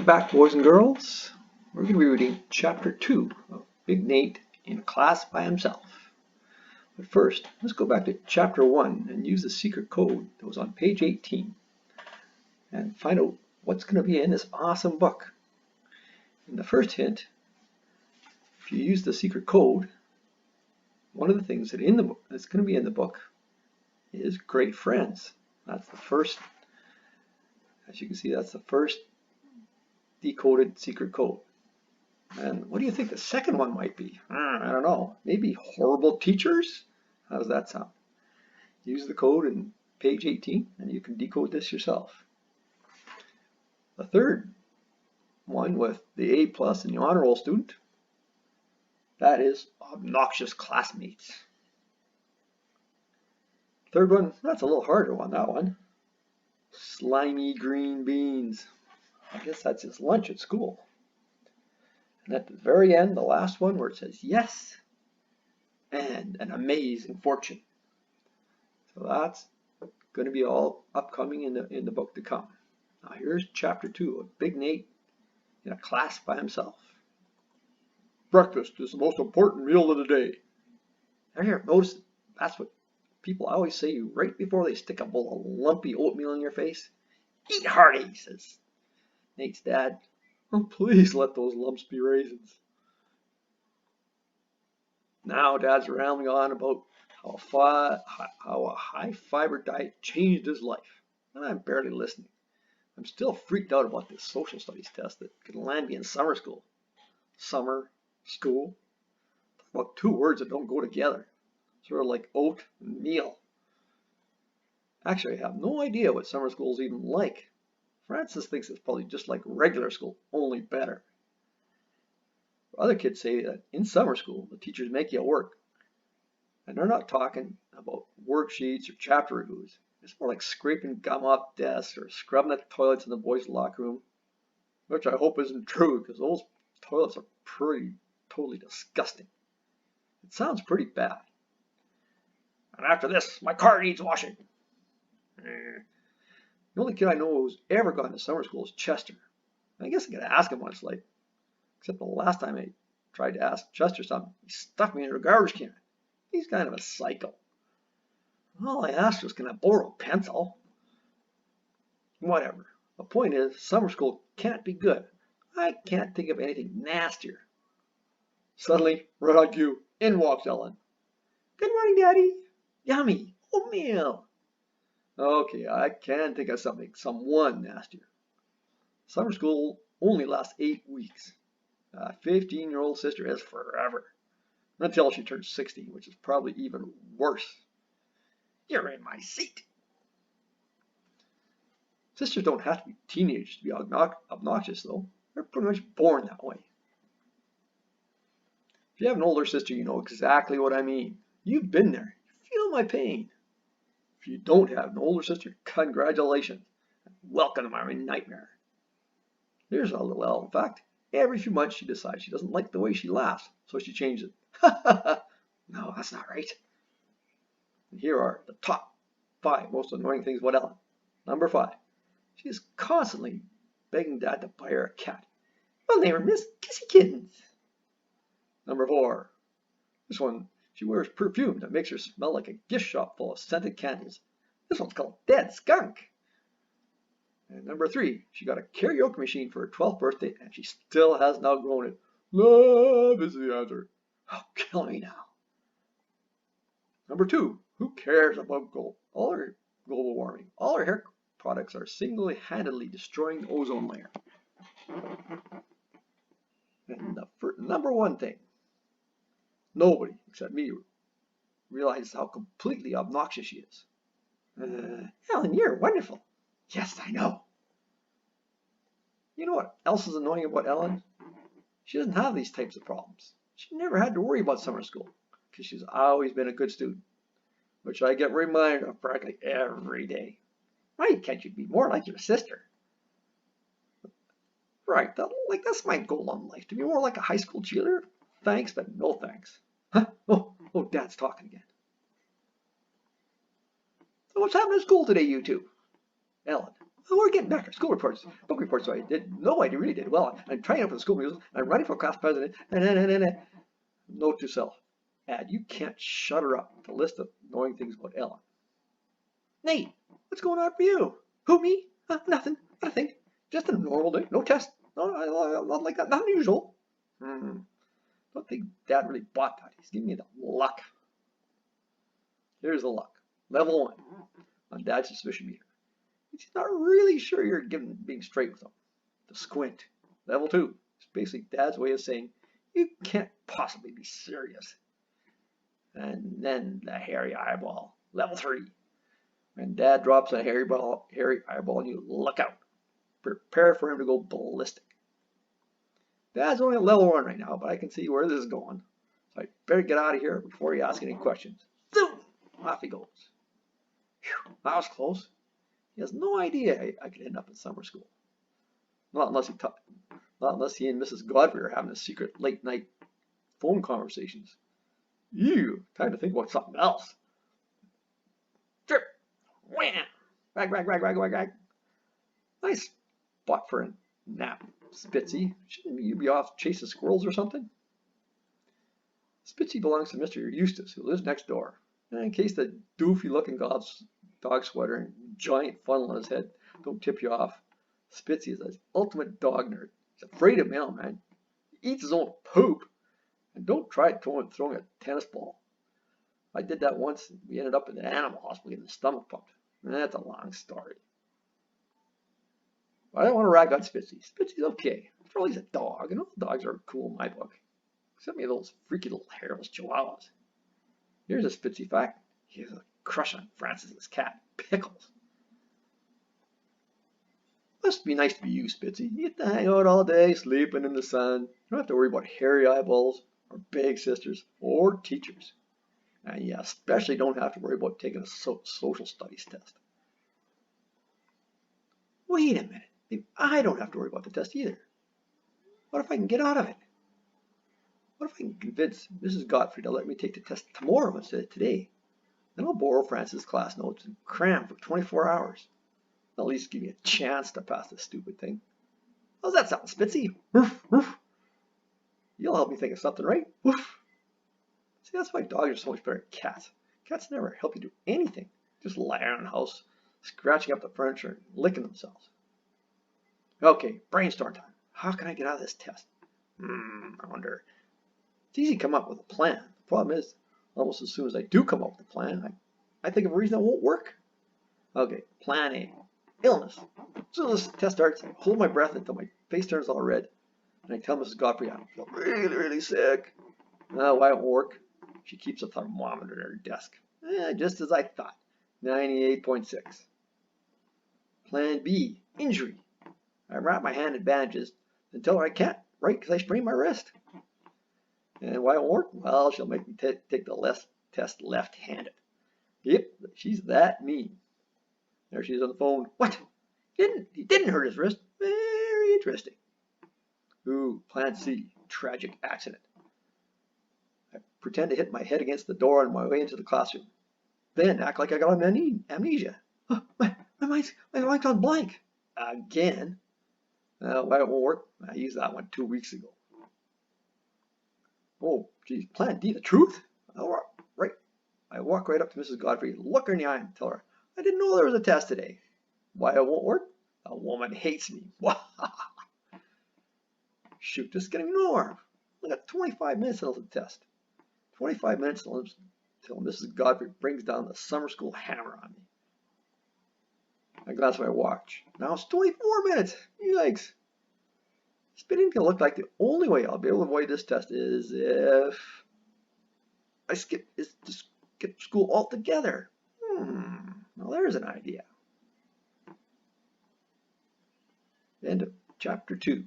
Welcome back, boys and girls. We're going to be reading Chapter 2 of Big Nate in Class by Himself. But first, let's go back to Chapter 1 and use the secret code that was on page 18 and find out what's going to be in this awesome book. In the first hint, if you use the secret code, one of the things that's going to be in the book is great friends. That's the first, as you can see, that's the first decoded secret code. And what do you think the second one might be? I don't know. Maybe horrible teachers? How does that sound? Use the code in page 18 and you can decode this yourself. The third one with the A plus and the honor roll student, that is obnoxious classmates. Third one, that's a little harder one, that one. Slimy green beans. I guess that's his lunch at school. And at the very end, the last one where it says yes and an amazing fortune. So that's going to be all upcoming in the book to come. Now here's Chapter 2 of Big Nate in a class by himself. Breakfast is the most important meal of the day. Here, notice that's what people always say right before they stick a bowl of lumpy oatmeal in your face. Eat hearty, says Nate's dad. Oh, please let those lumps be raisins. Now Dad's rambling on about how a high fiber diet changed his life. And I'm barely listening. I'm still freaked out about this social studies test that could land me in summer school. Summer, school. Talk about two words that don't go together. Sort of like oat and meal. Actually, I have no idea what summer school is even like. Francis thinks it's probably just like regular school, only better. Other kids say that in summer school, the teachers make you work. And they're not talking about worksheets or chapter reviews. It's more like scraping gum off desks or scrubbing the toilets in the boys' locker room. Which I hope isn't true, because those toilets are totally disgusting. It sounds pretty bad. And after this, my car needs washing. The only kid I know who's ever gone to summer school is Chester. I guess I could ask him what it's like. Except the last time I tried to ask Chester something, he stuck me in a garbage can. He's kind of a psycho. All I asked was, can I borrow a pencil? Whatever. The point is, summer school can't be good. I can't think of anything nastier. Suddenly, right on cue, in walks Ellen. Good morning, Daddy. Yummy. Oatmeal. Okay, I can think of someone nastier. Summer school only lasts 8 weeks. A 15-year-old sister is forever. Until she turns 16, which is probably even worse. You're in my seat. Sisters don't have to be teenagers to be obnoxious, though. They're pretty much born that way. If you have an older sister, you know exactly what I mean. You've been there. You feel my pain. If you don't have an older sister, congratulations. Welcome to my nightmare. Here's a little L. In fact, every few months she decides she doesn't like the way she laughs, so she changes it. No, that's not right. And here are the top 5 most annoying things about Ellen. Number 5. She is constantly begging Dad to buy her a cat. We'll name her Miss Kissy Kittens. Number 4. This one, she wears perfume that makes her smell like a gift shop full of scented candles. This one's called Dead Skunk. And number 3, she got a karaoke machine for her 12th birthday and she still hasn't outgrown it. Love is the answer. Oh, kill me now. Number 2, who cares about global warming? All her hair products are single-handedly destroying the ozone layer. And the number 1 thing, nobody except me realizes how completely obnoxious she is. Ellen, you're wonderful. Yes, I know. You know what else is annoying about Ellen? She doesn't have these types of problems. She never had to worry about summer school because she's always been a good student, which I get reminded of practically every day. Why can't you be more like your sister? Right, that's my goal in life, to be more like a high school cheerleader. Thanks, but no thanks. Huh? Oh, Dad's talking again. So what's happening at school today, you two? Ellen. Oh, we're getting back our school reports, book reports. So I did. No, I really did well. I'm trying out for the school musical. I'm running for class president. And. Note to self. Add, you can't shut her up with a list of knowing things about Ellen. Nate, what's going on for you? Who, me? Nothing. Not a thing. Just a normal day. No test. No, not like that. Not unusual. Don't think Dad really bought that. He's giving me the luck. Here's the luck. Level 1 on Dad's suspicion meter. He's not really sure you're being straight with him. The squint. Level 2. It's basically Dad's way of saying, you can't possibly be serious. And then the hairy eyeball. Level 3. When Dad drops a hairy eyeball on you, look out. Prepare for him to go ballistic. Dad's only at level 1 right now, but I can see where this is going. So I better get out of here before he asks any questions. Zoom! Off he goes. Whew, that was close. He has no idea I could end up in summer school. Not unless he and Mrs. Godfrey are having a secret late night phone conversations. Ew, time to think about something else. Drip! Wham! Rag. Nice spot for a nap, Spitzy. Shouldn't you be off chasing squirrels or something? Spitzy belongs to Mr. Eustace, who lives next door. And in case the doofy-looking dog sweater and giant funnel on his head don't tip you off, Spitzy is an ultimate dog nerd. He's afraid of mailman. He eats his own poop. And don't try throwing a tennis ball. I did that once, and we ended up in the animal hospital getting the stomach pumped. And that's a long story. But I don't want to rag on Spitzy. Spitzy's okay. After all, he's a dog, and all dogs are cool in my book. Except me those freaky little hairless chihuahuas. Here's a Spitzy fact. He has a crush on Francis's cat, Pickles. Must be nice to be you, Spitzy. You get to hang out all day, sleeping in the sun. You don't have to worry about hairy eyeballs, or big sisters, or teachers. And you especially don't have to worry about taking a social studies test. Wait a minute. Maybe I don't have to worry about the test either. What if I can get out of it? What if I can convince Mrs. Godfrey to let me take the test tomorrow instead of today? Then I'll borrow Francis' class notes and cram for 24 hours. At least give me a chance to pass this stupid thing. How's that sound, Spitzy? Woof, woof. You'll help me think of something, right? Woof. See, that's why dogs are so much better than cats. Cats never help you do anything. Just lie around the house, scratching up the furniture and licking themselves. Okay, brainstorm time. How can I get out of this test? I wonder. It's easy to come up with a plan. The problem is, almost as soon as I do come up with a plan, I think of a reason that won't work. Okay, plan A. Illness. As soon as the test starts, I hold my breath until my face turns all red, and I tell Mrs. Godfrey I feel really sick. Why it won't work? She keeps a thermometer at her desk. Just as I thought. 98.6. Plan B. Injury. I wrap my hand in bandages and tell her I can't, right, because I sprained my wrist. And why it won't work? Well, she'll make me take the test left-handed. Yep, she's that mean. There she is on the phone. What? He didn't hurt his wrist. Very interesting. Ooh, plan C. Tragic accident. I pretend to hit my head against the door on my way into the classroom. Then act like I got amnesia. My mind's gone blank. Again. Why it won't work? I used that one 2 weeks ago. Oh, geez. Plan D. The truth? Right. I walk right up to Mrs. Godfrey, look her in the eye, and tell her, I didn't know there was a test today. Why it won't work? The woman hates me. Shoot, this is getting nowhere. I got 25 minutes until the test. 25 minutes until Mrs. Godfrey brings down the summer school hammer on me. I glance at my watch. Now it's 24 minutes. Yikes. It's beginning to look like the only way I'll be able to avoid this test is if I skip school altogether. Well, there's an idea. End of chapter 2.